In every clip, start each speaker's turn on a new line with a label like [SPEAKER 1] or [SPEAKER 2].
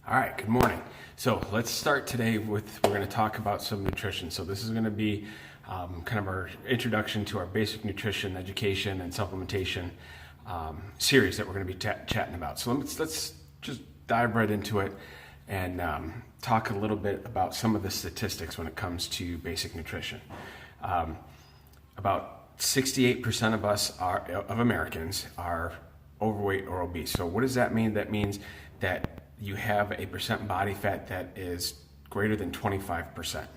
[SPEAKER 1] All right, good morning. So let's start today with, we're going to talk about some nutrition. So this is going to be kind of our introduction to our basic nutrition education and supplementation series that we're going to be chatting about. So let's just dive right into it and talk a little bit about some of the statistics when it comes to basic nutrition. About 68% of us of Americans are overweight or obese. So what does that mean? That means that you have a percent body fat that is greater than 25%.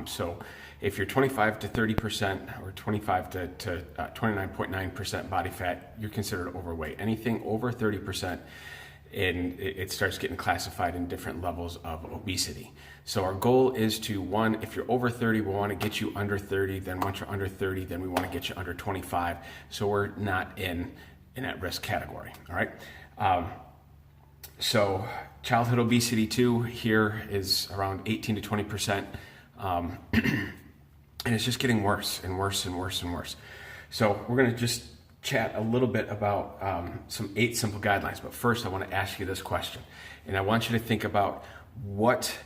[SPEAKER 1] So if you're 25 to 30% or 25 to 29.9% body fat, you're considered overweight. Anything over 30%, and it starts getting classified in different levels of obesity. So our goal is to, one, if you're over 30, we want to get you under 30. Then once you're under 30, then we want to get you under 25. So we're not in that risk category, all right? So childhood obesity too here is around 18 to 20%. And it's just getting worse and worse and worse and worse. So we're going to just chat a little bit about some 8 simple guidelines. But first I want to ask you this question. And I want you to think about what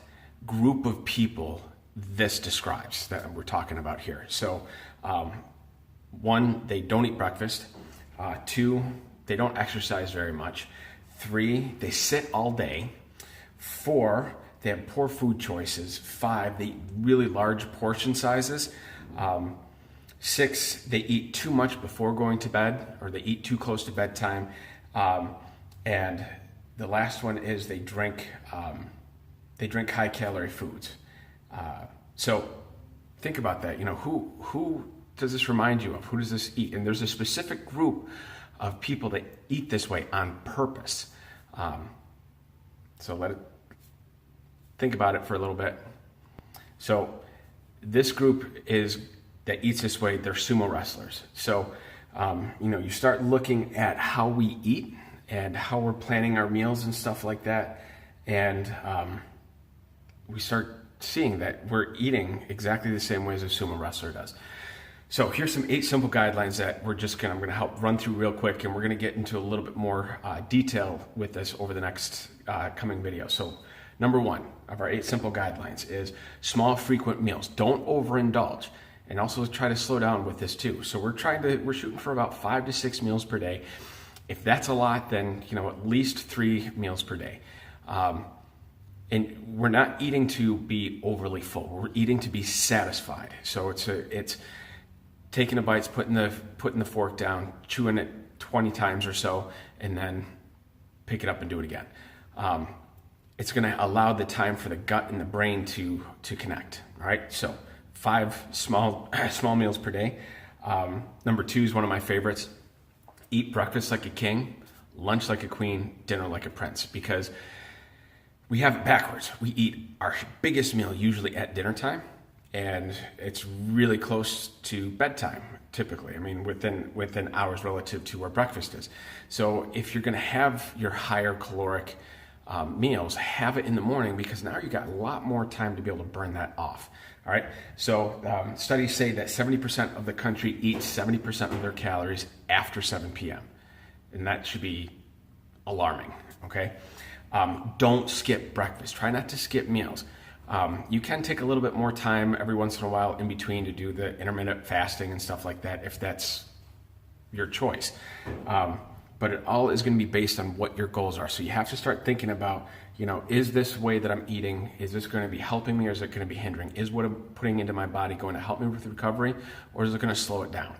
[SPEAKER 1] group of people this describes that we're talking about here. So 1, they don't eat breakfast. 2, they don't exercise very much. 3, they sit all day. 4, they have poor food choices. 5, they eat really large portion sizes. 6, they eat too much before going to bed, or they eat too close to bedtime. And the last one is they drink high calorie foods. So think about that. You know, who does this remind you of? Who does this eat? And there's a specific group of people that eat this way on purpose. So think about it for a little bit. So this group that eats this way, they're sumo wrestlers. So, you start looking at how we eat and how we're planning our meals and stuff like that. And we start seeing that we're eating exactly the same way as a sumo wrestler does. So here's some 8 simple guidelines that I'm going to help run through real quick, and we're going to get into a little bit more detail with this over the next coming video. So number 1 of our 8 simple guidelines is small, frequent meals. Don't overindulge, and also try to slow down with this too. So we're shooting for about 5 to 6 meals per day. If that's a lot, then at least 3 meals per day. And we're not eating to be overly full. We're eating to be satisfied. So it's taking a bite, putting the fork down, chewing it 20 times or so, and then pick it up and do it again. It's going to allow the time for the gut and the brain to connect. All right. So 5 small meals per day. Number 2 is one of my favorites. Eat breakfast like a king, lunch like a queen, dinner like a prince. Because we have it backwards. We eat our biggest meal usually at dinner time, and it's really close to bedtime, typically. I mean, within hours relative to where breakfast is. So if you're going to have your higher caloric meals, have it in the morning, because now you got a lot more time to be able to burn that off. All right. So studies say that 70% of the country eats 70% of their calories after 7 p.m. And that should be alarming. Okay. Don't skip breakfast. Try not to skip meals. You can take a little bit more time every once in a while in between to do the intermittent fasting and stuff like that, if that's your choice. But it all is going to be based on what your goals are. So you have to start thinking about, is this way that I'm eating, is this going to be helping me, or is it going to be hindering? Is what I'm putting into my body going to help me with recovery, or is it going to slow it down?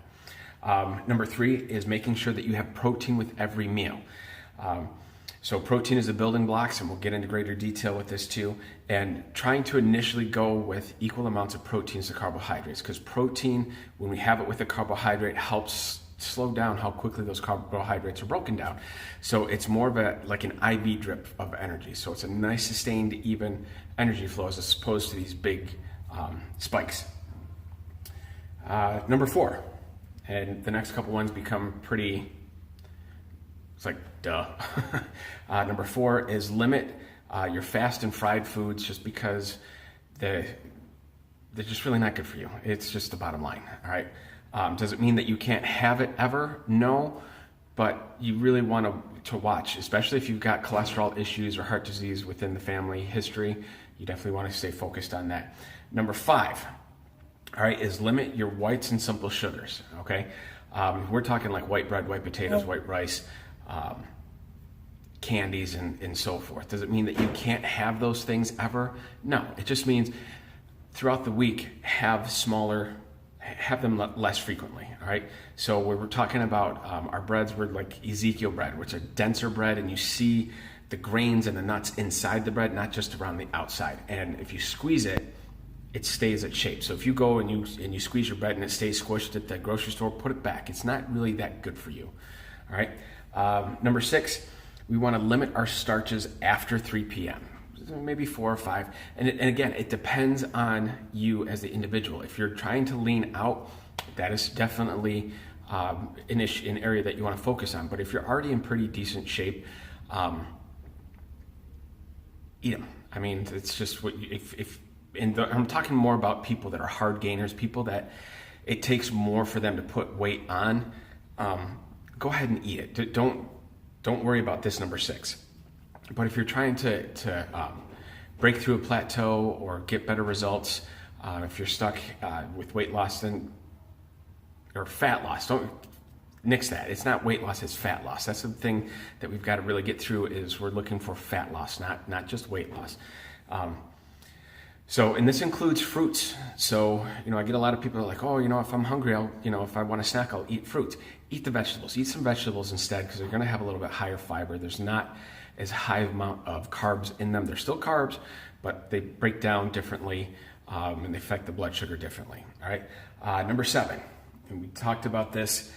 [SPEAKER 1] Number 3 is making sure that you have protein with every meal. So protein is the building blocks, and we'll get into greater detail with this too. And trying to initially go with equal amounts of proteins to carbohydrates, because protein, when we have it with a carbohydrate, helps slow down how quickly those carbohydrates are broken down. So it's more of like an IV drip of energy. So it's a nice sustained, even energy flow as opposed to these big spikes. Number 4, and the next couple ones become pretty, it's like, duh. Number 4 is limit your fast and fried foods, just because they're just really not good for you. It's just the bottom line, all right? Does it mean that you can't have it ever? No, but you really want to watch, especially if you've got cholesterol issues or heart disease within the family history. You definitely want to stay focused on that. Number 5, all right, is limit your whites and simple sugars, okay? We're talking like white bread, white potatoes, white rice, candies, and so forth. Does it mean that you can't have those things ever? No, it just means throughout the week, have them less frequently, all right? So we're talking about our breads, we're like Ezekiel bread, which are denser bread, and you see the grains and the nuts inside the bread, not just around the outside. And if you squeeze it, it stays its shape. So if you go and you squeeze your bread and it stays squished at the grocery store, put it back. It's not really that good for you, all right? Number 6, we want to limit our starches after 3 p.m., maybe 4 or 5. And again, it depends on you as the individual. If you're trying to lean out, that is definitely an area that you want to focus on. But if you're already in pretty decent shape, eat them. I mean, it's just what I'm talking more about people that are hard gainers, people that it takes more for them to put weight on. Go ahead and eat it. Don't worry about this number 6. But if you're trying to break through a plateau or get better results, if you're stuck with weight loss or fat loss, don't nix that. It's not weight loss, it's fat loss. That's the thing that we've got to really get through, is we're looking for fat loss, not just weight loss. And this includes fruits. So, I get a lot of people who are like, oh, if I'm hungry, if I want a snack, I'll eat fruits. Eat the vegetables. Eat some vegetables instead, because they're going to have a little bit higher fiber. There's not as high amount of carbs in them. They're still carbs, but they break down differently, and they affect the blood sugar differently. All right. Number 7, and we talked about this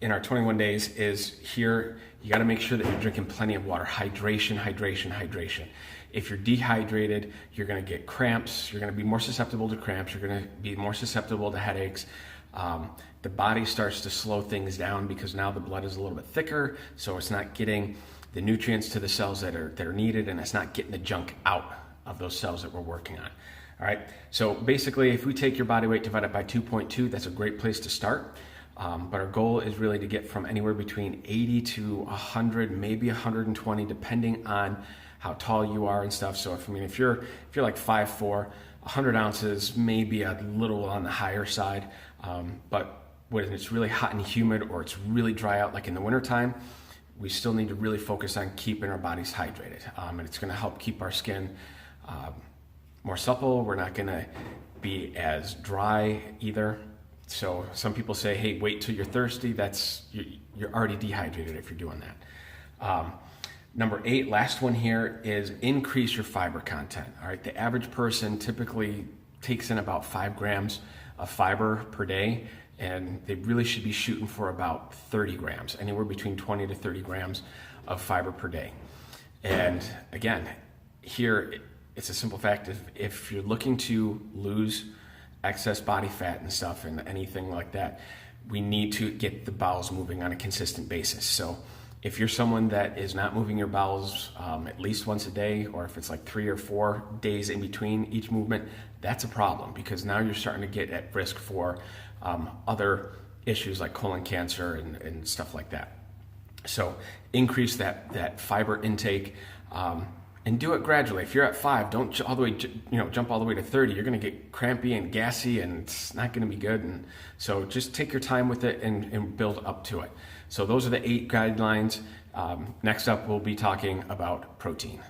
[SPEAKER 1] in our 21 days, is here you got to make sure that you're drinking plenty of water. Hydration, hydration, hydration. If you're dehydrated, you're going to get cramps. You're going to be more susceptible to cramps. You're going to be more susceptible to headaches. The body starts to slow things down because now the blood is a little bit thicker, so it's not getting the nutrients to the cells that are needed, and it's not getting the junk out of those cells that we're working on. All right. So basically, if we take your body weight divided by 2.2, that's a great place to start. But our goal is really to get from anywhere between 80 to 100, maybe 120, depending on how tall you are and stuff. So if you're like 5'4", 100 ounces may be a little on the higher side. But when it's really hot and humid, or it's really dry out, like in the wintertime, we still need to really focus on keeping our bodies hydrated. And it's going to help keep our skin more supple. We're not going to be as dry either. So some people say, hey, wait till you're thirsty. You're already dehydrated if you're doing that. Number 8, last one here, is increase your fiber content. All right, the average person typically takes in about 5 grams of fiber per day, and they really should be shooting for about 30 grams, anywhere between 20 to 30 grams of fiber per day. And again, here it's a simple fact. If you're looking to lose excess body fat and stuff and anything like that, we need to get the bowels moving on a consistent basis. So if you're someone that is not moving your bowels at least once a day, or if it's like 3 or 4 days in between each movement, that's a problem, because now you're starting to get at risk for other issues like colon cancer and stuff like that. So increase that fiber intake, and do it gradually. If you're at 5, don't jump all the way to 30. You're going to get crampy and gassy, and it's not going to be good. And so just take your time with it and build up to it. So those are the 8 guidelines. Next up, we'll be talking about protein.